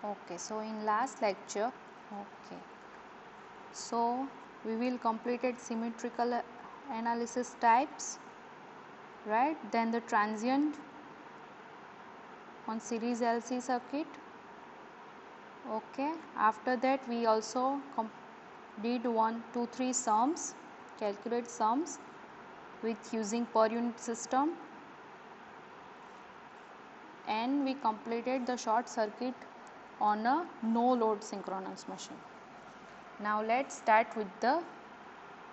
Okay, so in last lecture, okay, so we will completed symmetrical analysis types, right? Then the transient on series LC circuit. Okay, after that we also did 1, 2, 3 sums, calculate sums with using per unit system, and we completed the short circuit on a no load synchronous machine. Now let's start with the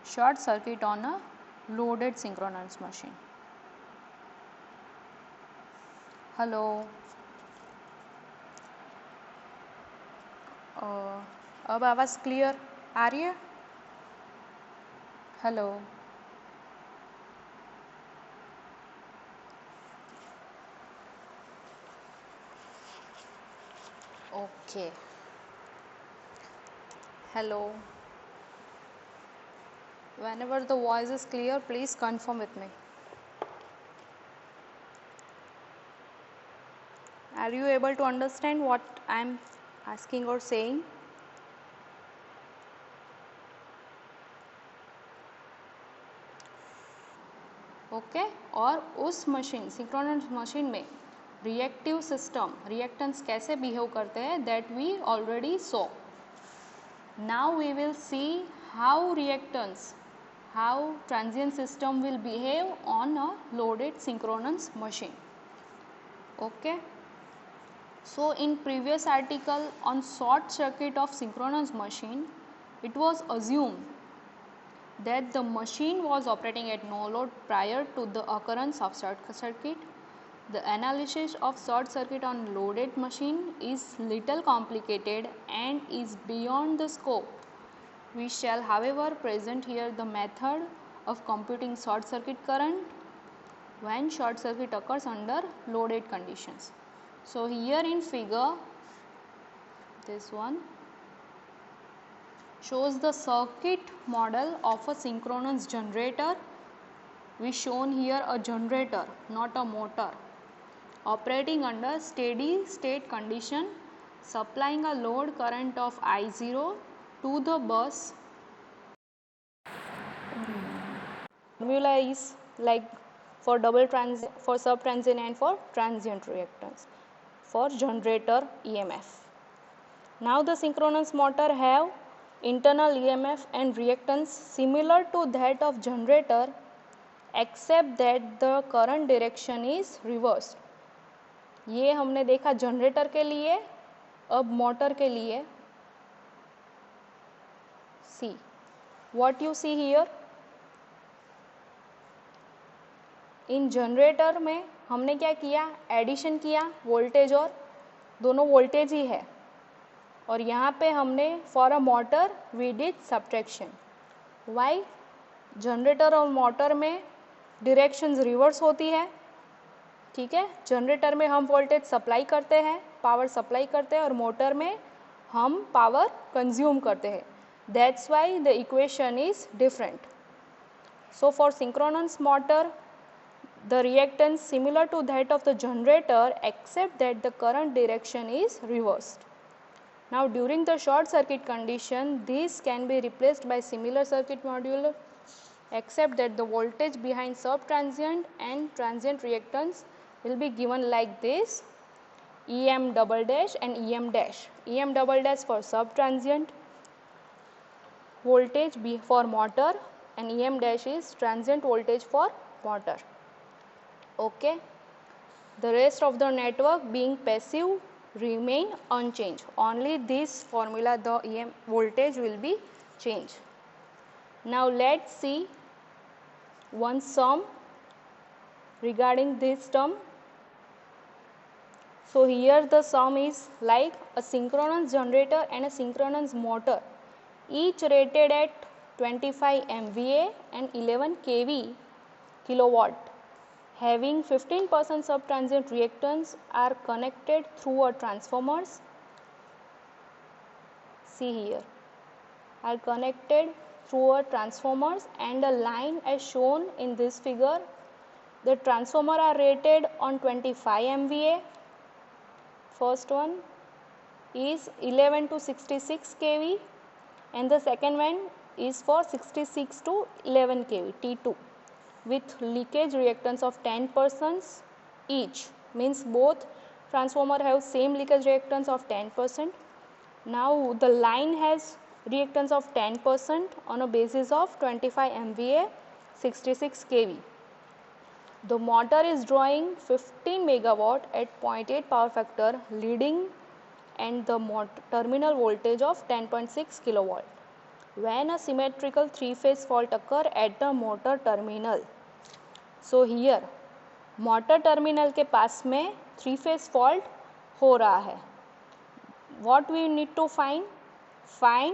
short circuit on a loaded synchronous machine. Hello, अब आवाज़ clear आ रही है? Hello, okay, hello. Whenever the voice is clear, please confirm with me. Are you able to understand what I am asking or saying? Okay, और उस machine synchronous machine में reactive system reactance कैसे behave करते हैं that we already saw. Now we will see how reactance, how transient system will behave on a loaded synchronous machine. Okay, so in previous article on short circuit of synchronous machine, it was assumed that the machine was operating at no load prior to the occurrence of short circuit. The analysis of short circuit on loaded machine is little complicated and is beyond the scope. We shall however present here the method of computing short circuit current when short circuit occurs under loaded conditions. So here in figure, this one shows the circuit model of a synchronous generator. We shown here a generator, not a motor, operating under steady state condition, supplying a load current of I0 to the bus. Formula is like for double transient, for subtransient and for transient reactance for generator EMF. Now the synchronous motor have internal EMF and reactance similar to that of generator, except that the current direction is reversed. ये हमने देखा generator के लिए. अब motor के लिए see what you see here. In generator में हमने क्या किया, एडिशन किया वोल्टेज, और दोनों वोल्टेज ही है, और यहाँ पे हमने for a motor we did subtraction. Why? Generator और मोटर में डायरेक्शंस रिवर्स होती है. ठीक है, जनरेटर में हम वोल्टेज सप्लाई करते हैं, पावर सप्लाई करते हैं, और मोटर में हम पावर कंज्यूम करते हैं. That's why the equation is different. So for synchronous motor the reactance similar to that of the generator except that the current direction is reversed. Now during the short circuit condition, this can be replaced by similar circuit module except that the voltage behind subtransient and transient reactance will be given like this: EM double dash and EM dash. EM double dash for subtransient voltage for motor, and EM dash is transient voltage for motor. Okay, the rest of the network being passive remain unchanged. Only this formula, the EM voltage will be changed. Now let's see one sum regarding this term. So here the sum is like a synchronous generator and a synchronous motor, each rated at 25 MVA and 11 kV kilowatt, having 15% subtransient reactance, are connected through a transformers. See here, are connected through a transformers and a line as shown in this figure. The transformer are rated on 25 MVA, first one, is 11 to 66 kV and the second one is for 66 to 11 kV T2 with leakage reactance of 10% each, means both transformer have same leakage reactance of 10%. Now the line has reactance of 10% on a basis of 25 MVA 66 kV. The motor is drawing 15 megawatt at 0.8 power factor leading and the terminal voltage of 10.6 kilowatt. When a symmetrical three-phase fault occur at the motor terminal. So here motor terminal के पास में three phase fault हो रहा है. What we need to find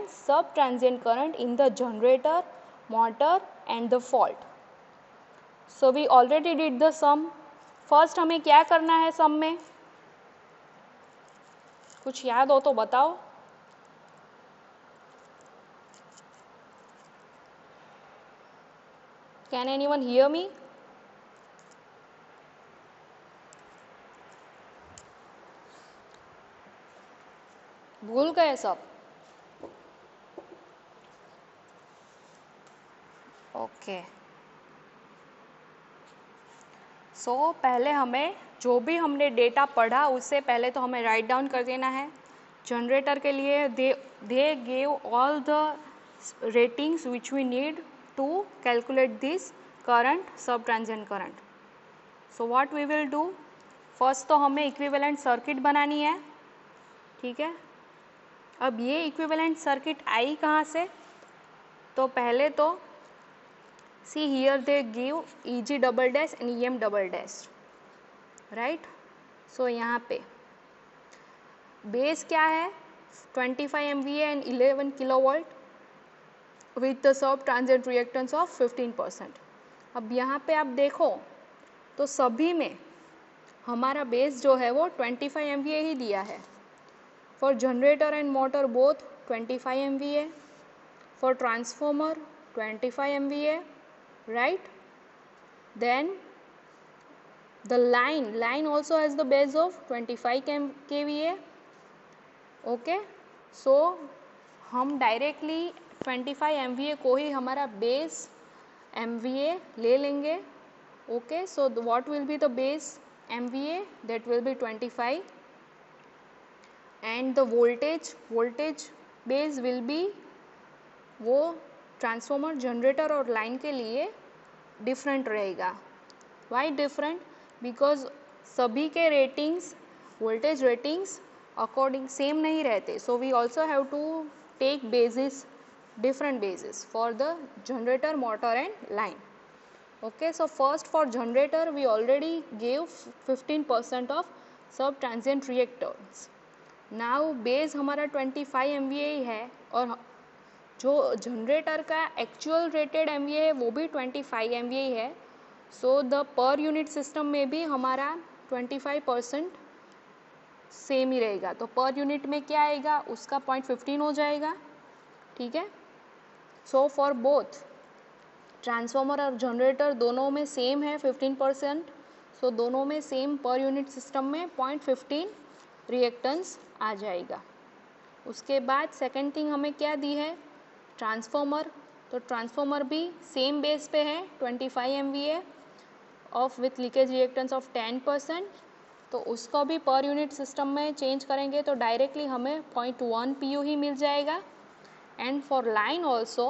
sub transient current in the generator, motor and the fault. So we already did the sum. First हमें क्या करना है सम में, कुछ याद हो तो बताओ. Can anyone hear me? भूल गए सब? ओके. सो पहले हमें जो भी हमने डेटा पढ़ा उससे पहले तो हमें राइट डाउन कर देना है. जनरेटर के लिए they gave all the ratings which we need to calculate this current, sub transient current. So what we will do, first तो हमें इक्विवेलेंट सर्किट बनानी है. ठीक है. अब ये इक्विवेलेंट सर्किट आई कहाँ से, तो पहले तो see here they give EG double dash and EM double dash, right. So यहाँ पे बेस क्या है 25 MVA and 11 kilowatt with the sub transient reactance of 15%. अब यहाँ पे आप देखो तो सभी में हमारा बेस जो है वो 25 MVA ही दिया है. For generator and motor both 25 MVA, for transformer 25 MVA, right. Then the line also has the base of 25 kVA. Okay, so हम directly 25 MVA को ही हमारा base MVA ले लेंगे. Okay, so what will be the base MVA, that will be 25 and the voltage base will be वो transformer, generator और line के लिए different रहेगा. वाई डिफरेंट, बिकॉज सभी के ratings, voltage ratings according same नहीं रहते. So we also have to take basis, different basis for the generator, motor and line. Okay, so first for generator we already gave 15% of sub transient reactors. Now base हमारा 25 MVA ही है और जो generator का actual rated MVA है वो भी 25 MVA ही है. So the पर यूनिट सिस्टम में भी हमारा 25% सेम ही रहेगा. तो पर यूनिट में क्या आएगा, उसका 0.15 हो जाएगा. ठीक है. सो फॉर बोथ ट्रांसफॉर्मर और जनरेटर दोनों में सेम है 15%. सो दोनों में सेम पर यूनिट सिस्टम में 0.15 रिएक्टेंस आ जाएगा. उसके बाद सेकेंड थिंग हमें क्या दी है, ट्रांसफॉर्मर. तो ट्रांसफॉर्मर भी सेम बेस पे है 25 MVA of with leakage reactance of 10%. तो उसको भी पर यूनिट सिस्टम में चेंज करेंगे तो डायरेक्टली हमें 0.1 PU ही मिल जाएगा. And for line also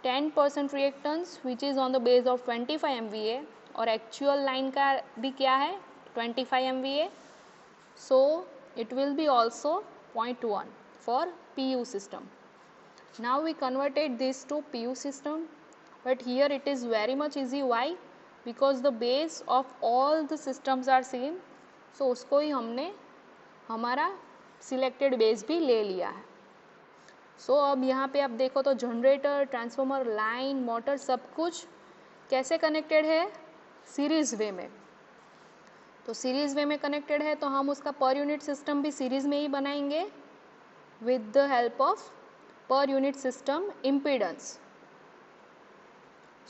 10% reactance which is on the base of 25 MVA और एक्चुअल लाइन का भी क्या है 25 MVA. So it will be also 0.1 for PU system. Now we converted this to PU system, but here it is very much easy. Why? Because the base of all the systems are same. So उसको ही हमने हमारा selected base भी ले लिया है. So अब यहाँ पे आप देखो तो जनरेटर, ट्रांसफॉर्मर, लाइन, मोटर सब कुछ कैसे कनेक्टेड है, सीरीज वे में. तो सीरीज वे में कनेक्टेड है तो हम उसका पर यूनिट सिस्टम भी सीरीज में ही बनाएंगे with the help of per unit system impedance.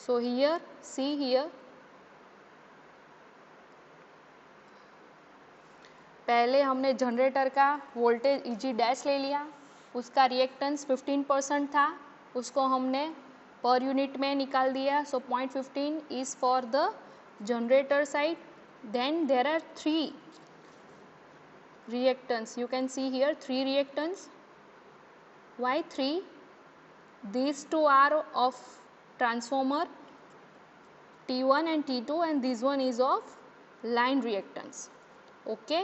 So here see here पहले हमने जनरेटर का वोल्टेज Eg डैश ले लिया, उसका रिएक्टेंस 15% था, उसको हमने पर यूनिट में निकाल दिया. So 0.15 is for the generator side. Then there are 3 reactants. You can see here 3 reactants. Why 3? These two are of transformer T1 and T2, and this one is of line reactance. Okay,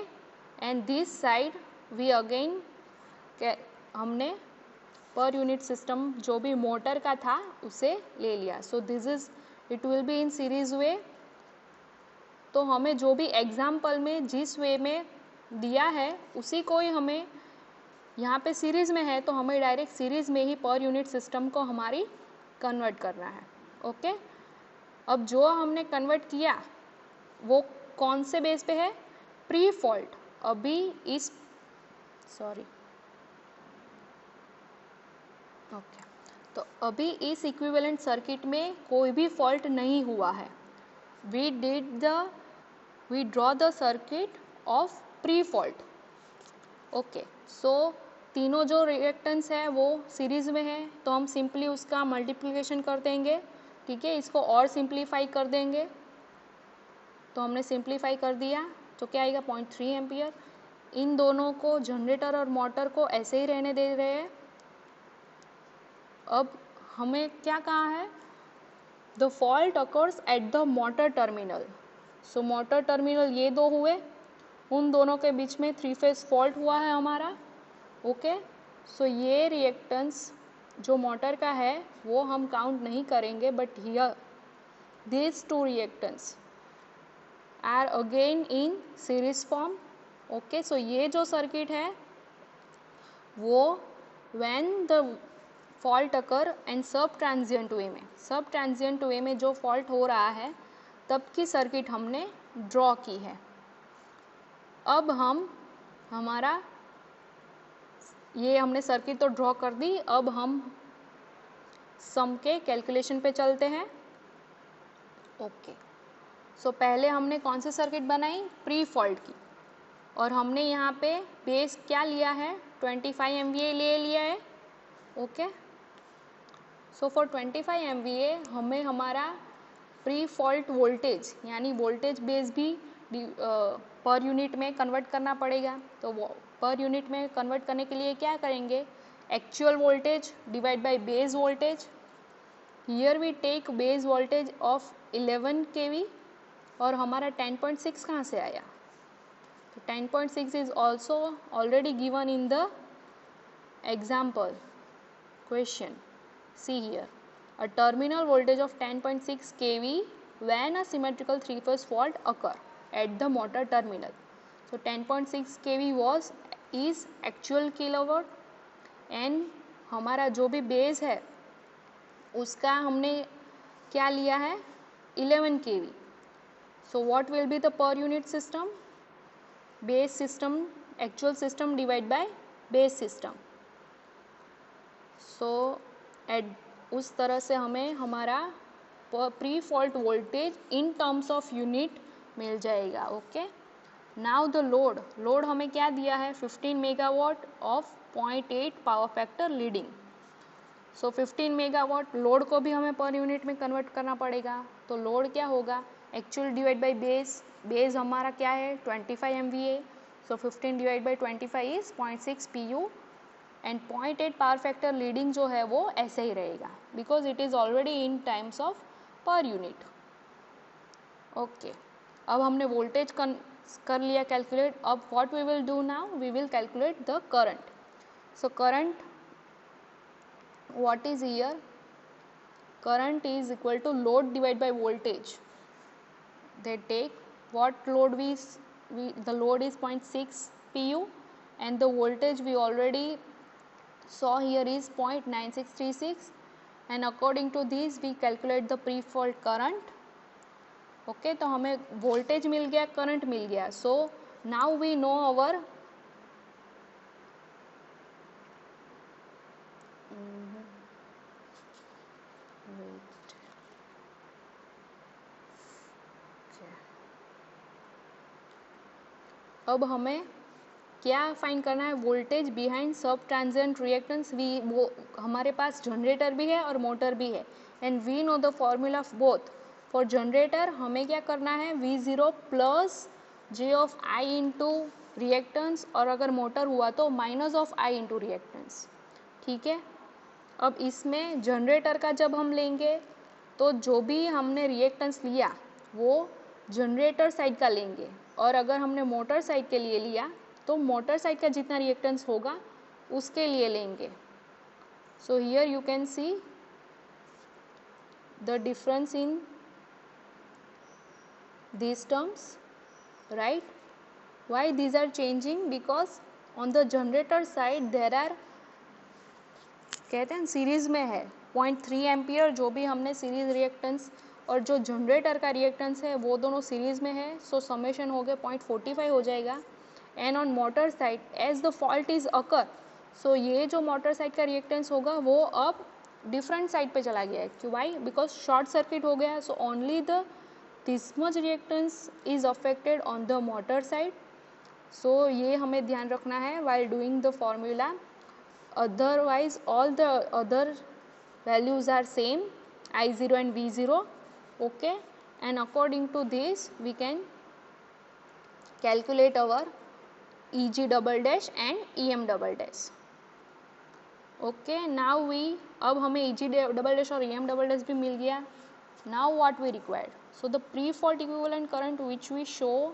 and this side we again हमने पर unit system जो भी motor का था उसे ले लिया. So this is it will be in series way. तो हमें जो भी एग्जाम्पल में जिस वे में दिया है उसी को ही हमें यहाँ पे सीरीज़ में है, तो हमें डायरेक्ट सीरीज़ में ही पर यूनिट सिस्टम को हमारी कन्वर्ट करना है. ओके, अब जो हमने कन्वर्ट किया वो कौन से बेस पे है? Pre fault. अभी इस तो अभी इस इक्विवेलेंट सर्किट में कोई भी फॉल्ट नहीं हुआ है. We draw the circuit of pre fault. Okay, so तीनों जो रिएक्टेंस है वो सीरीज में है, तो हम सिंपली उसका मल्टीप्लिकेशन कर देंगे. ठीक है, इसको और सिंप्लीफाई कर देंगे. तो हमने सिंप्लीफाई कर दिया तो क्या आएगा? 0.3 एम्पियर. इन दोनों को, जनरेटर और मोटर को, ऐसे ही रहने दे रहे हैं. अब हमें क्या कहा है? The fault occurs at the motor terminal. So motor terminal ये दो हुए, उन दोनों के बीच में 3 फेज फॉल्ट हुआ है हमारा. ओके, सो ये रिएक्टेंस जो मोटर का है वो हम काउंट नहीं करेंगे, but here these two reactants are again in series form. Okay, so ये जो सर्किट है वो when the fault occur and सब ट्रांजिएंट वे में जो फॉल्ट हो रहा है तब की सर्किट हमने ड्रॉ की है. अब हम हमारा ये हमने सर्किट तो ड्रॉ कर दी. अब हम सम के कैलकुलेशन पे चलते हैं. ओके, सो पहले हमने कौन सी सर्किट बनाई? प्री फॉल्ट की. और हमने यहाँ पे बेस क्या लिया है? 25 MVA ले लिया है. ओके, सो फॉर 25 MVA हमें हमारा प्री फॉल्ट वोल्टेज यानी वोल्टेज बेस भी पर यूनिट में कन्वर्ट करना पड़ेगा. तो पर यूनिट में कन्वर्ट करने के लिए क्या करेंगे? Actual voltage divide by base voltage. Here we take base voltage of 11 kV और हमारा 10.6 कहाँ से आया? तो 10.6 is also already given in the example question. See here, a terminal voltage of 10.6 kV when a symmetrical three-phase fault occur at the motor terminal. So 10.6 kV is actual kilowatt and हमारा जो भी base है उसका हमने क्या लिया है? 11 kV. So what will be the per unit system? Base system, actual system divide by base system. So उस तरह से हमें हमारा pre fault voltage in terms of unit मिल जाएगा. ओके, नाउ द लोड हमें क्या दिया है? 15 megawatt of 0.8 power factor leading. So 15 megawatt load को भी हमें पर यूनिट में कन्वर्ट करना पड़ेगा. तो लोड क्या होगा? एक्चुअल डिवाइड बाई बेस हमारा क्या है? 25 MVA. So 15 divide by 25 is 0.6 PU and 0.8 power factor leading जो है वो ऐसे ही रहेगा because it is already in times of per unit. Okay, अब हमने वोल्टेज कर लिया कैलकुलेट. अब what we will do now? We will calculate the current. So current what is here? Current is equal to load divide by voltage. They take what load the load is 0.6 PU and the voltage we already saw here is 0.9636 and according to this we calculate the pre-fault current. Okay, तो हमें voltage मिल गया, current मिल गया. सो now we know our अब हमें क्या find करना है, voltage behind सब ट्रांजिएंट रिएक्टेंस। वी वो हमारे पास जनरेटर भी है और मोटर भी है, and we know the formula of both. For generator हमें क्या करना है, V0 plus J of I into reactance, और अगर मोटर हुआ तो minus of I into reactance. ठीक है, अब इसमें जनरेटर का जब हम लेंगे तो जो भी हमने रिएक्टेंस लिया वो जनरेटर साइड का लेंगे, और अगर हमने मोटर साइड के लिए लिया तो मोटर साइड का जितना रिएक्टेंस होगा उसके लिए लेंगे। सो here you can see the difference in these terms, right? Why these are changing? Because on the generator side there are, कहते हैं सीरीज में है 0.3 एम्पियर जो भी हमने सीरीज रिएक्टेंस, और जो जनरेटर का रिएक्टेंस है वो दोनों सीरीज में है, सो समेशन हो गया 0.45 हो जाएगा। And on motor side as the fault is occur, so ये जो मोटर साइड का रिएक्टेंस होगा वो अब डिफरेंट साइड पे चला गया है। क्यों भाई? बिकॉज शॉर्ट सर्किट हो गया, so only the this much reactance is affected on the motor side. So ये हमें ध्यान रखना है while doing the formula, otherwise all the other values are same, I0 and V0, okay, and according to this we can calculate our EG double dash and EM double dash. Okay, now we, अब हमें EG double dash और EM double dash भी मिल गया। Now what we required, so the pre-fault equivalent current which we show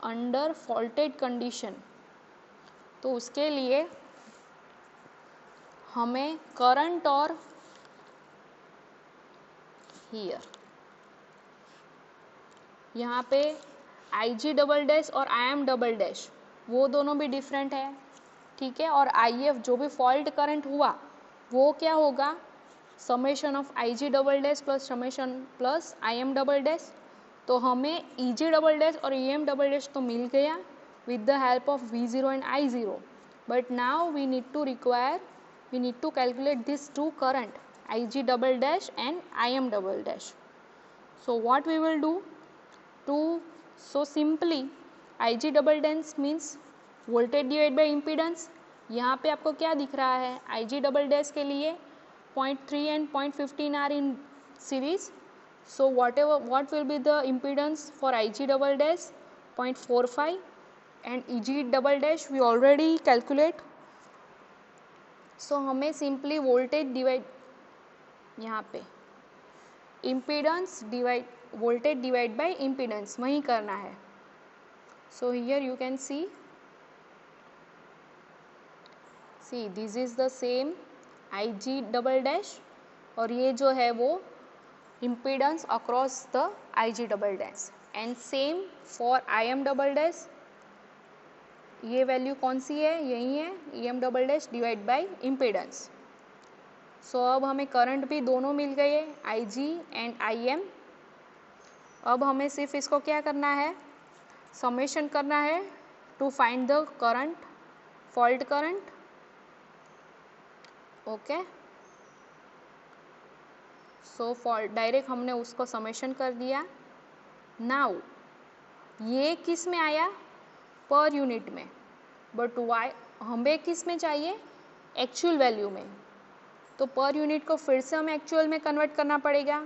under faulted condition, तो उसके लिए हमें current और हियर यहाँ पे IG डबल डैश और IM डबल डैश वो दोनों भी डिफरेंट है, ठीक है, और IF जो भी फॉल्ट करंट हुआ वो क्या होगा, summation of IG double dash plus summation plus IM double dash. तो हमें EG डबल डैश और EM डबल डैश तो मिल गया with the help of V0 and I0, but now we need to calculate these two current, IG double dash and IM double dash. So what we will do, so simply IG double dash means voltage divided by impedance। यहाँ पे आपको क्या दिख रहा है, IG double dash के लिए 0.3 and 0.15 are in series, so what will be the impedance for IG double dash, 0.45, and EG double dash we already calculate, so हमें सिंपली वोल्टेज डिवाइड, यहाँ पे impedance divide, voltage divide by impedance वही करना है। So here you can see this is the same IG double dash, और ये जो है वो impedance across the IG double dash, and same for IM double dash, ये वैल्यू कौन सी है, यही है, EM double dash divide by impedance. So अब हमें करंट भी दोनों मिल गए, IG एंड IM। अब हमें सिर्फ इसको क्या करना है, समेशन करना है to find the current, fault current, okay. So fault direct हमने उसको समेशन कर दिया। नाउ ये किस में आया, पर यूनिट में, बट वाई हमें किस में चाहिए, एक्चुअल वैल्यू में, तो पर यूनिट को फिर से हमें एक्चुअल में कन्वर्ट करना पड़ेगा।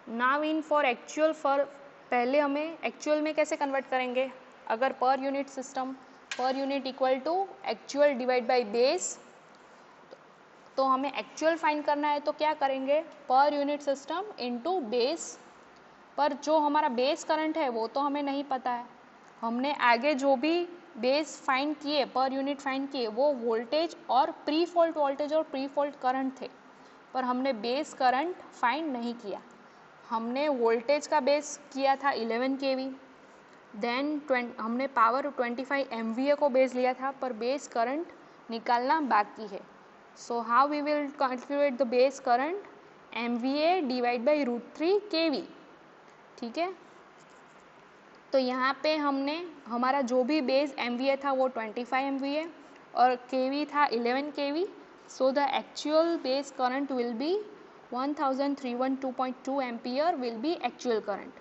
Now in for actual, for पहले हमें एक्चुअल में कैसे कन्वर्ट करेंगे, अगर per unit system, per unit equal to actual divide by base, तो हमें एक्चुअल फाइंड करना है तो क्या करेंगे, पर यूनिट सिस्टम इनटू बेस, पर जो हमारा बेस करंट है वो तो हमें नहीं पता है, हमने आगे जो भी बेस फाइंड किए, पर यूनिट फाइंड किए वो वोल्टेज और प्री फॉल्ट वोल्टेज और प्री फॉल्ट करंट थे, पर हमने बेस करंट फाइंड नहीं किया। हमने वोल्टेज का बेस किया था 11 kV, देन हमने पावर 25 MVA को बेस लिया था, पर बेस करंट निकालना बाकी है। So how we will calculate the base current, MVA divide by √3 kV, ठीक है। तो यहाँ पे हमने हमारा जो भी बेस MVA था वो 25 MVA और kV था 11 kV, so the actual base current will be 1312.2 ampere will be actual current.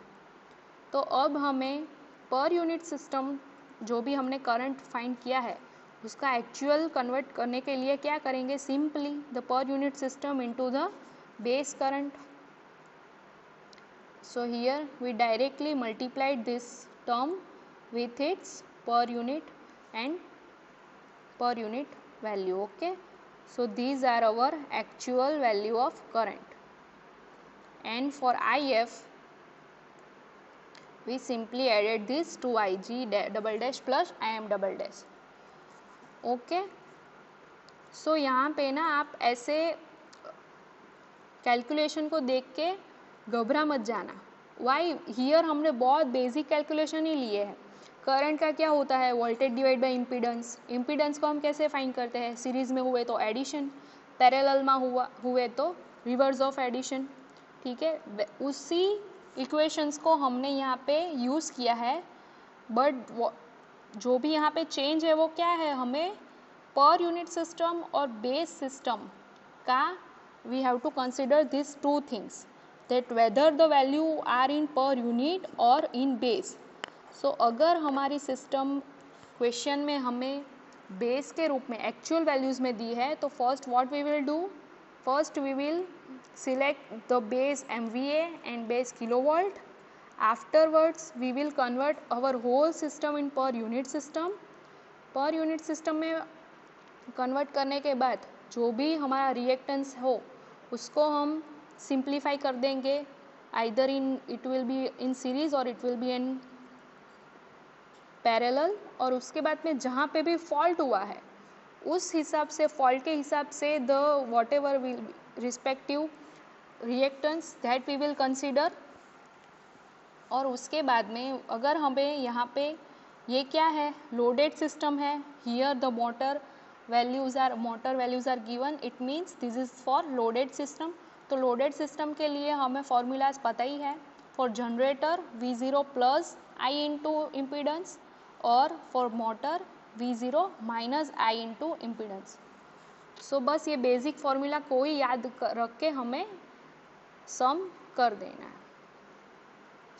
तो अब हमें पर यूनिट सिस्टम जो भी हमने करंट फाइंड किया है उसका एक्चुअल कन्वर्ट करने के लिए क्या करेंगे, सिंपली द पर unit system into the base current. So here we directly multiplied this term with its per unit and per unit value. Okay, so these are our actual value of current. And for IF we simply added this to IG double dash plus IM double dash. Okay, so यहाँ पे ना आप ऐसे calculation को देख के घबरा मत जाना. वाई हियर हमने बहुत बेसिक कैलकुलेशन ही लिए हैं. करंट का क्या होता है, voltage divide by impedance. Impedance को हम कैसे फाइंड करते हैं, सीरीज में हुए तो एडिशन, पैरेलल में हुए तो रिवर्स ऑफ एडिशन. ठीक है, उसी इक्वेशंस को हमने यहाँ पे यूज़ किया है. बट जो भी यहाँ पे चेंज है वो क्या है, हमें पर यूनिट सिस्टम और बेस सिस्टम का we have to consider these two things, that whether the value are in per unit or in base. So अगर हमारी सिस्टम क्वेश्चन में हमें बेस के रूप में एक्चुअल वैल्यूज़ में दी है तो first what we will do, first we will select the base MVA and base kilovolt. Afterwards we will convert our whole system in per unit system. पर यूनिट सिस्टम में convert करने के बाद जो भी हमारा रिएक्टेंस हो उसको हम सिंप्लीफाई कर देंगे, either it will be in series और it will be in parallel. और उसके बाद में जहाँ पे भी फॉल्ट हुआ है उस हिसाब से, फॉल्ट के हिसाब से the whatever will respective reactance that we will consider. और उसके बाद में अगर हमें यहाँ पे ये क्या है, लोडेड सिस्टम है, here the motor values are given, it means this is for loaded system. तो लोडेड सिस्टम के लिए हमें फॉर्मूलाज पता ही है. For generator V0 plus I into impedance और for motor V0 minus I into impedance. So बस ये बेसिक फॉर्मूला को ही याद रख के हमें सम कर देना है.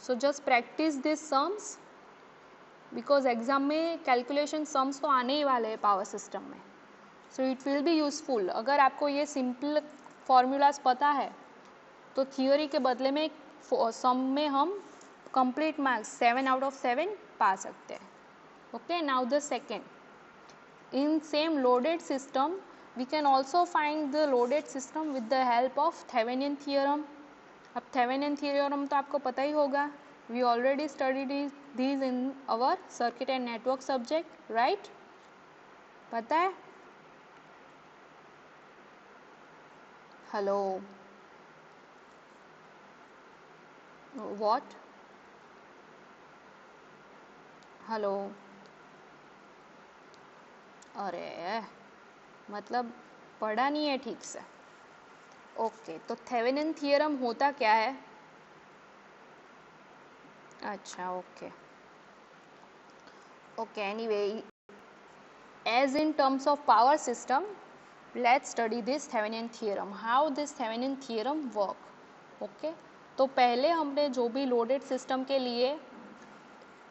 So just practice this sums, because exam में कैलकुलेशन सम्स तो आने ही वाले हैं पावर सिस्टम में. सो इट विल बी यूज़फुल. अगर आपको ये सिंपल फॉर्मूलाज पता है तो थियोरी के बदले में सम में हम कंप्लीट मार्क्स 7 out of 7 पा सकते हैं. Okay, now the second, in same loaded system we can also find the loaded system with the help of Thevenin theorem. अब थेवेनिन थियोरम तो आपको पता ही होगा, we already studied these in our circuit and network subject, right? पता है? Hello? What? Hello? अरे मतलब पढ़ा नहीं है ठीक से. ओके, तो थेवेनिन थियरम होता क्या है? अच्छा, okay. Okay, anyway, as in terms of power system, let's study this Thevenin theorem. How this Thevenin theorem work? Okay, तो पहले हमने जो भी लोडेड सिस्टम के लिए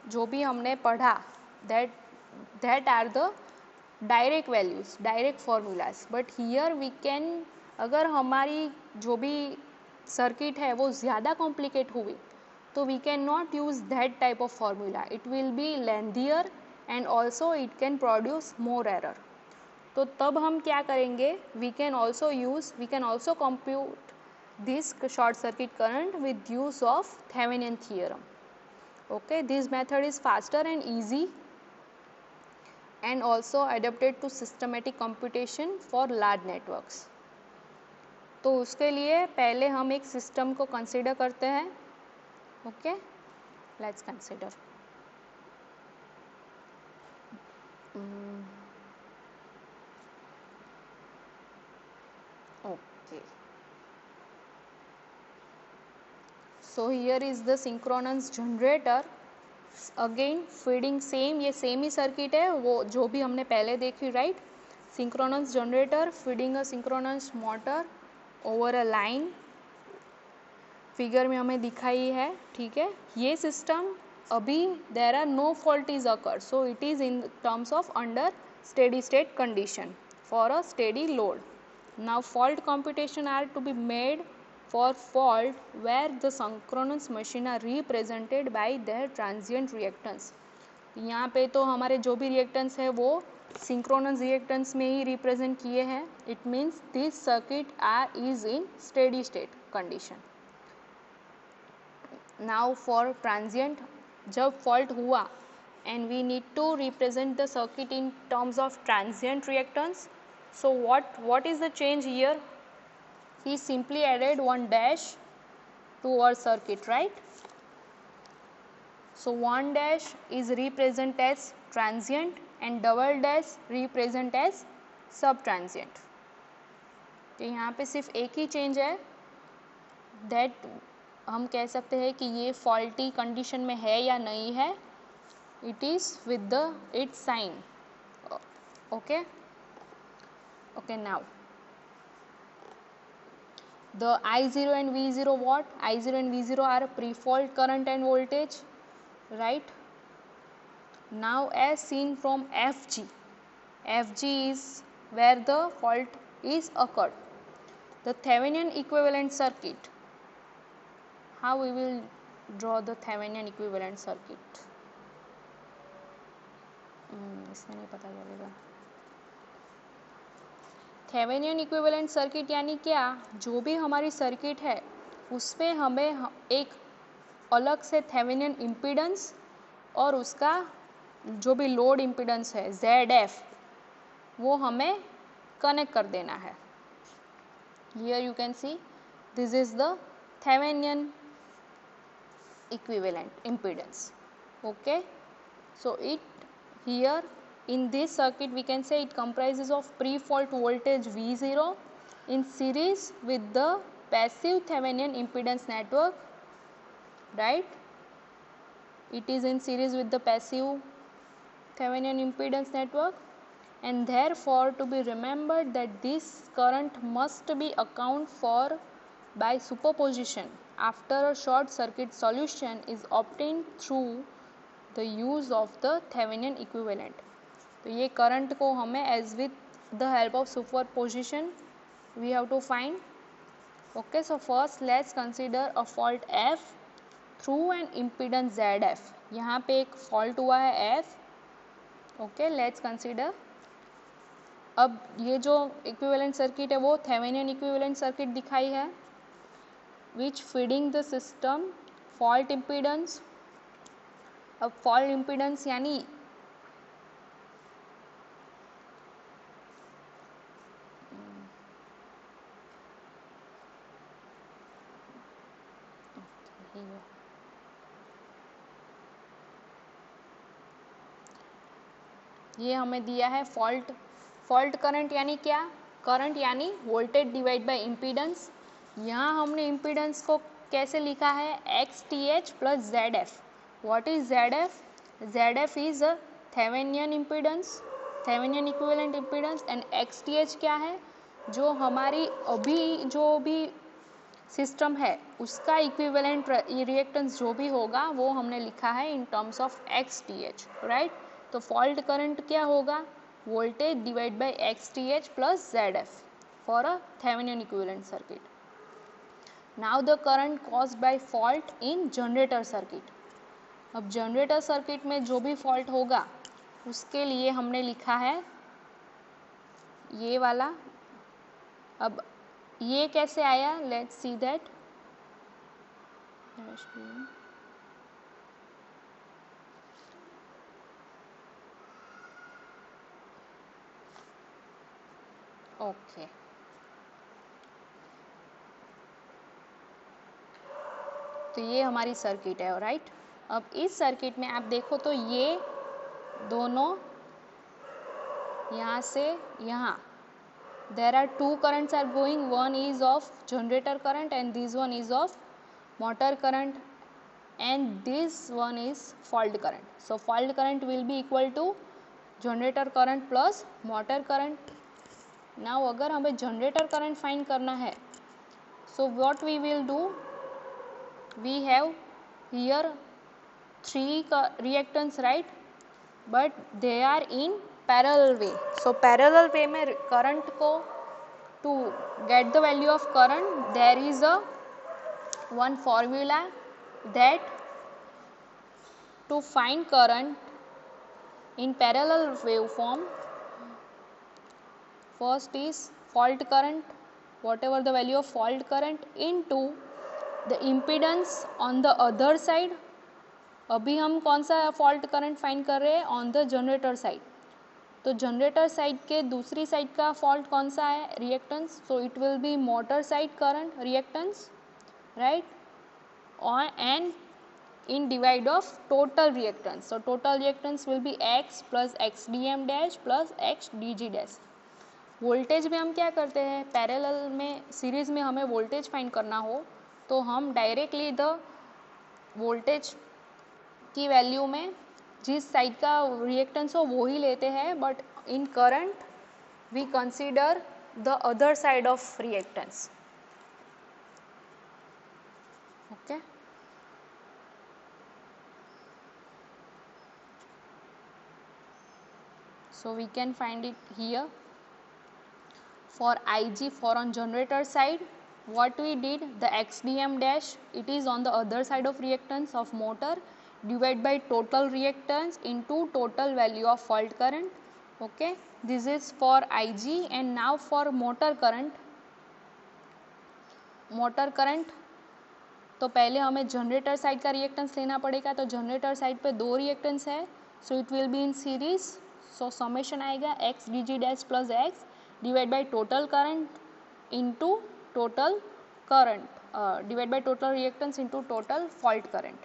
जो भी हमने पढ़ा, that are the direct values, direct formulas. But here we can, अगर हमारी जो भी सर्किट है वो ज़्यादा कॉम्प्लिकेट हुई तो we cannot use that type of formula. It will be lengthier and also it can produce more error. तो तब हम क्या करेंगे, we can also compute this short circuit current with use of Thevenin theorem. Okay, this method is faster and easy and also adapted to systematic computation for large networks. तो उसके लिए पहले हम एक सिस्टम को कंसिडर करते हैं. Okay, let's consider. Okay, so here is the synchronous generator. Again feeding same, ये सेम ही सर्किट है वो जो भी हमने पहले देखी, right? Synchronous generator feeding a synchronous motor over a line, figure में हमें दिखाई है. ठीक है, ये सिस्टम अभी there are no fault is occur, so it is in terms of under steady state condition for a steady load. Now fault computation are to be made for fault where the synchronous machine are represented by their transient reactance. यहाँ पे तो हमारे जो भी reactance है वो synchronous reactance में ही represent किए हैं. It means this circuit are is in steady state condition. Now for transient, जब फॉल्ट हुआ and we need to represent the circuit in terms of transient reactance. So what is the change here? He simply added one dash to our circuit, right? So one dash is represent as transient and double dash represent as subtransient. तो यहाँ पे सिर्फ एक ही change है, that हम कह सकते हैं कि ये फॉल्टी कंडीशन में है या नहीं है. It is with the its sign. Okay okay. Now the I0 and V0 what? I0 and V0 are pre-fault current and voltage, right? Now as seen from FG, FG is where the fault is occurred. The Thevenin equivalent circuit, how we will draw the Thevenin equivalent circuit? इसमें नहीं पता चलेगा. थेवेनियन equivalent circuit यानी क्या? जो भी हमारी circuit है उसमें हमें एक अलग से थेवेनियन इम्पीडेंस और उसका जो भी लोड इम्पीडेंस है ZF वो हमें कनेक्ट कर देना है. Here you can see this is the Thevenin equivalent impedance. Okay, so it here in this circuit we can say it comprises of pre-fault voltage V0 in series with the passive Thevenin impedance network, right? It is in series with the passive Thevenin impedance network, and therefore to be remembered that this current must be accounted for by superposition after a short circuit solution is obtained through the use of the Thevenin equivalent. तो ये current को हमें as with the help of superposition we have to find. Okay, so first let's consider a fault F through an impedance ZF. यहाँ पे एक fault हुआ है F. Okay, let's consider. अब ये जो इक्विवेलेंट सर्किट है वो थेवेनियन इक्विवेलेंट सर्किट दिखाई है which feeding the system fault impedance. अब फॉल्ट इम्पीडेंस यानी ये हमें दिया है फॉल्ट करंट यानी क्या? करंट यानी वोल्टेज डिवाइड बाय इम्पीडेंस. यहाँ हमने इम्पीडेंस को कैसे लिखा है? XTH plus ZF. What is ZF? ZF is a Thevenin impedance, Thevenin equivalent impedance. And XTH क्या है? जो हमारी अभी जो भी सिस्टम है उसका इक्विवेलेंट रिएक्टेंस जो भी होगा वो हमने लिखा है in terms of XTH, right? तो फॉल्ट करंट क्या होगा? Voltage divide by XTH plus ZF for a Thevenin equivalent circuit. Now the current caused by fault in generator circuit. अब जनरेटर सर्किट में जो भी फॉल्ट होगा उसके लिए हमने लिखा है ये वाला. अब ये कैसे आया? Let's see that. ओके, तो ये हमारी सर्किट है, राइट? अब इस सर्किट में आप देखो तो ये दोनों यहाँ से यहाँ there are two currents are going. One is of generator current and this one is of motor current, and this one is fault current. So fault current will be equal to generator current plus motor current. Now अगर हमें generator current find करना है, so what we will do? We have here 3 reactants, right? But they are in parallel way. So parallel way में current को, to get the value of current, there is a one formula that to find current in parallel waveform, first is fault current, whatever the value of fault current, into the impedance on the other side. अभी हम कौन सा fault current find कर रहे हैं? On the generator side. तो generator side के दूसरी साइड का फॉल्ट कौन सा है? Reactance. So it will B motor side current reactance, right? और and in divide of total reactance. So total reactance will be x plus xdm dash plus xdg dash. Voltage में हम क्या करते हैं? पैरेलल में, सीरीज में हमें voltage find करना हो तो हम डायरेक्टली द वोल्टेज की वैल्यू में जिस साइड का रिएक्टेंस हो वो ही लेते हैं, but in current we consider the other side of reactance. Okay, so we can find it here. For Ig, for on generator side, what we did, the xdm dash, it is on the other side of reactance of motor, divide by total reactance into total value of fault current. Okay, this is for Ig. And now for motor current, तो पहले हमें generator side का reactance लेना पड़ेगा. तो generator side पे दो reactance है, so it will be in series. So summation आएगा X D G dash plus X divide by total current into total current, divide by total reactance into total fault current.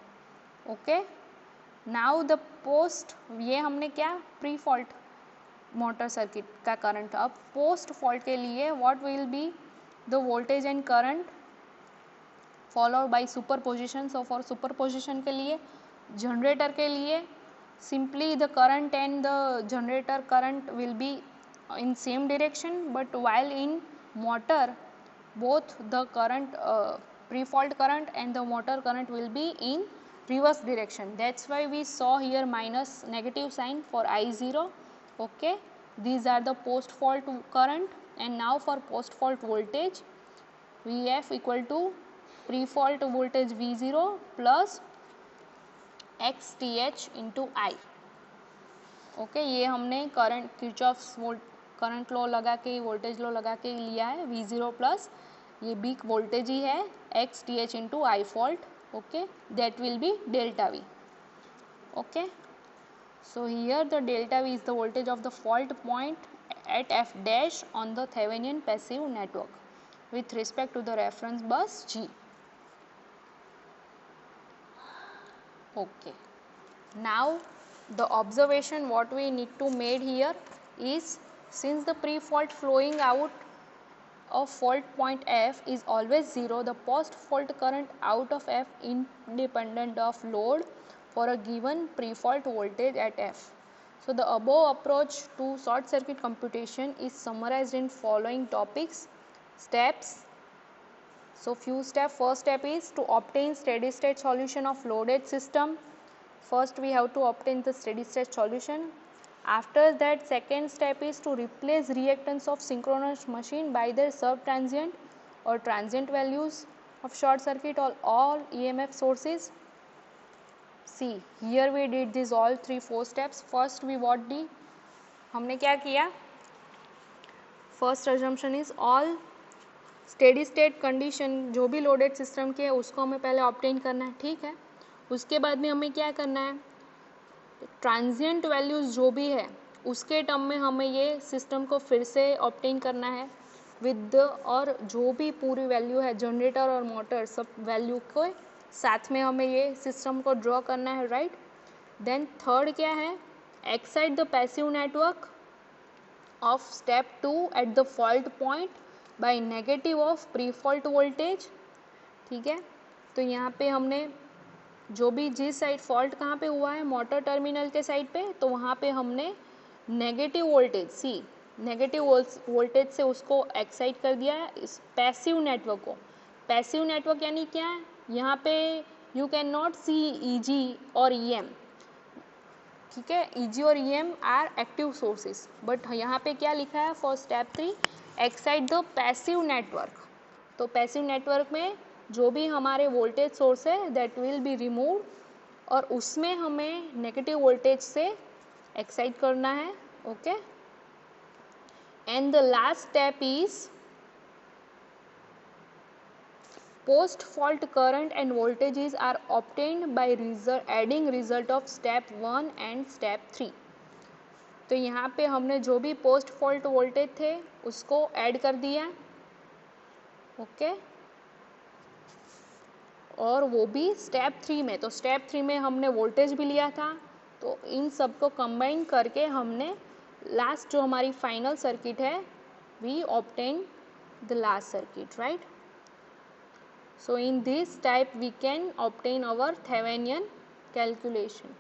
Okay, now the post, ये हमने क्या pre fault motor circuit का current. अब post fault के लिए what will be the voltage and current followed by superposition. So for superposition के लिए, generator के लिए, simply the current and the generator current will be in same direction, but while in motor both the current, pre-fault current and the motor current will be in reverse direction. That's why we saw here minus negative sign for I0. Okay, these are the post fault current. And now for post fault voltage, Vf equal to pre-fault voltage V0 plus XTH into I. Okay, ये हमने current Kirchhoff's current law लगा के, voltage law लगा के लिया है. V0 plus ये भी वोल्टेज ही है, XTH into I fault. Okay, that will be delta V. Okay, so here the delta V is the voltage of the fault point at F dash on the Thevenin passive network with respect to the reference bus G. Okay, now the observation what we need to made here is, since the pre-fault flowing out of fault point F is always 0, the post fault current out of F independent of load for a given pre-fault voltage at F. So the above approach to short circuit computation is summarized in following topics, steps. So few steps. First step is to obtain steady state solution of loaded system. First we have to obtain the steady state solution. After that, second step is to replace reactance of synchronous machine by their sub transient or transient values of short circuit or all EMF sources. See, here we did this all 3-4 steps. First we what did, हमने क्या किया? First assumption is all steady state condition जो भी loaded system के है उसको हमें पहले ऑब्टेन करना है. ठीक है, उसके बाद में हमें क्या करना है, ट्रांजिएंट वैल्यूज़ जो भी है उसके टर्म में हमें ये सिस्टम को फिर से ऑब्टेन करना है विद, और जो भी पूरी वैल्यू है जनरेटर और मोटर सब वैल्यू को साथ में हमें ये सिस्टम को ड्रॉ करना है, राइट. देन थर्ड क्या है, excite the passive network of step 2 at the fault point by negative of pre fault voltage. ठीक है, तो यहाँ पे हमने जो भी जिस साइड फॉल्ट कहाँ पे हुआ है, मोटर टर्मिनल के साइड पे, तो वहाँ पे हमने negative voltage, C negative voltage से उसको एक्साइट कर दिया है इस पैसिव नेटवर्क को. पैसिव नेटवर्क यानी क्या है, यहाँ पे you can not see EG और ईएम, ठीक है, ईजी और EM are active sources, but यहाँ पे क्या लिखा है for step 3 excite the passive network. तो पैसिव नेटवर्क में जो भी हमारे वोल्टेज सोर्स है दैट विल बी रिमूव, और उसमें हमें नेगेटिव वोल्टेज से एक्साइट करना है, okay. And the last step is post fault current and voltages are obtained by adding result of step 1 and step 3। तो यहाँ पे हमने जो भी पोस्ट फॉल्ट वोल्टेज थे उसको ऐड कर दिया, ओके, और वो भी स्टेप 3 में। तो स्टेप 3 में हमने वोल्टेज भी लिया था, तो इन सब को कंबाइन करके हमने लास्ट जो हमारी फाइनल सर्किट है we obtain the last circuit, right. So in this type we can obtain our Thevenin calculation.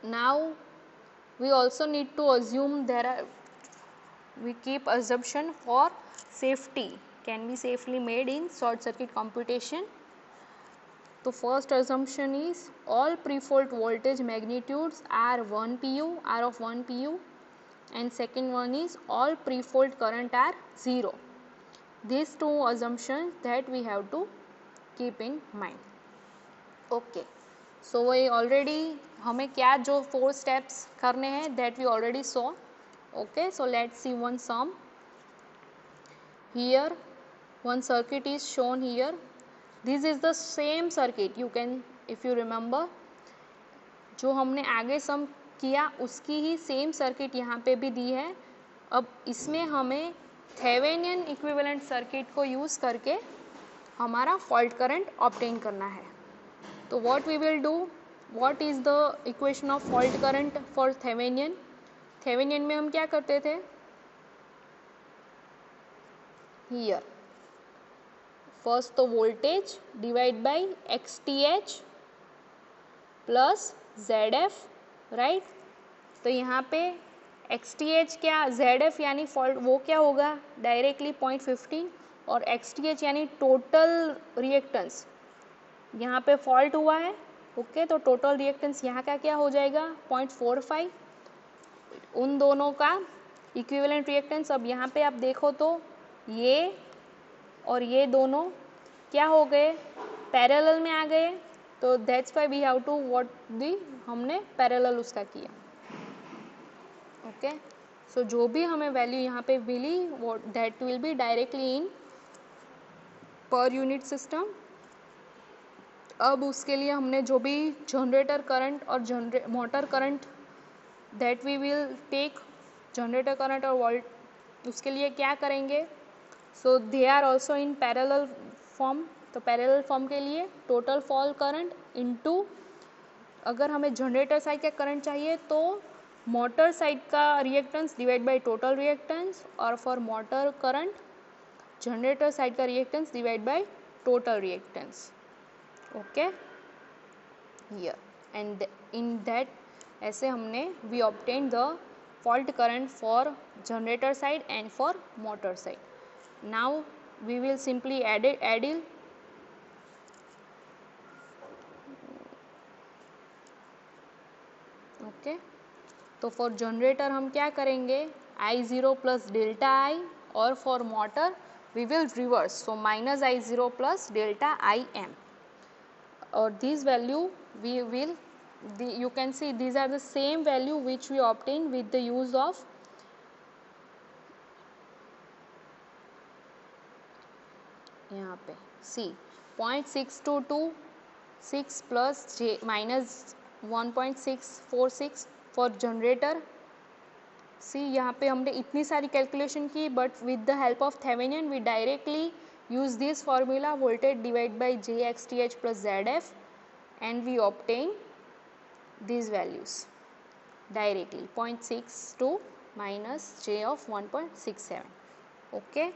Now we also need to assume we keep assumption for safety can be safely made in short circuit computation. So first assumption is all pre-fault voltage magnitudes are 1 pu are of 1 pu, and second one is all pre-fault current are 0. These two assumptions that we have to keep in mind, okay। So we already हमें क्या जो 4 steps करने हैं that we already saw, okay। So let's see one sum here, one circuit is shown here, this is the same circuit, you can if you remember जो हमने आगे सम किया उसकी ही सेम सर्किट यहाँ पे भी दी है। अब इसमें हमें थेवेनियन इक्विवेलेंट सर्किट को यूज़ करके हमारा फॉल्ट करंट ऑब्टेन करना है। तो what we will do, what is the equation of fault current for Thevenin. Thevenin में हम क्या करते थे, हियर फर्स्ट तो voltage divide by X T H plus Z F, right. तो यहाँ पे एक्स टी एच क्या, जेड एफ यानी फॉल्ट वो क्या होगा डायरेक्टली 0.15, और एक्स टी एच यानी टोटल रिएक्टेंस, यहाँ पे फॉल्ट हुआ है, ओके। तो टोटल रिएक्टेंस यहाँ का क्या हो जाएगा 0.45, उन दोनों का इक्विवेलेंट रिएक्टेंस। अब यहाँ पे आप देखो तो ये और ये दोनों क्या हो गए, पैरेलल में आ गए, तो that's why we have to what the, हमने पैरेलल उसका किया, ओके। सो जो भी हमें वैल्यू यहाँ पे मिली वो that will be directly in per unit system. अब उसके लिए हमने जो भी जनरेटर करंट और motor current that we will take, generator current और वोल्ट, उसके लिए क्या करेंगे, so they are also in parallel form. तो पैरेलल फॉर्म के लिए टोटल फॉल करंट इनटू, अगर हमें जनरेटर साइड का करंट चाहिए तो मोटर साइड का reactance divide by total reactance, और for motor current generator side का reactance divide by total reactance, okay here. And in that ऐसे हमने we obtain the fault current for generator side and for motor side. Now we will simply add it, okay. तो for generator हम क्या करेंगे I0 plus delta I, और for motor we will reverse, so minus I0 plus delta IM, और this value we will, you can see these are the same value which we obtain with the use of यहाँ पे C 0.6226 plus J minus 1.646 for generator. See यहाँ पे हमने इतनी सारी calculation की, but with the help of Thevenin we directly use this formula voltage divide by J X T H plus Z F, and we obtain these values directly 0.62 minus j of 1.67, okay.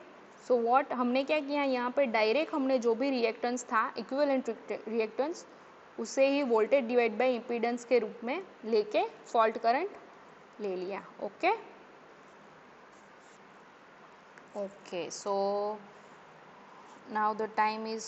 So what हमने क्या किया यहाँ पे, direct हमने जो भी reactance था equivalent reactance उसे ही वोल्टेज डिवाइड बाय इम्पीडेंस के रूप में लेके फॉल्ट करंट ले लिया, okay. Okay, so now the time is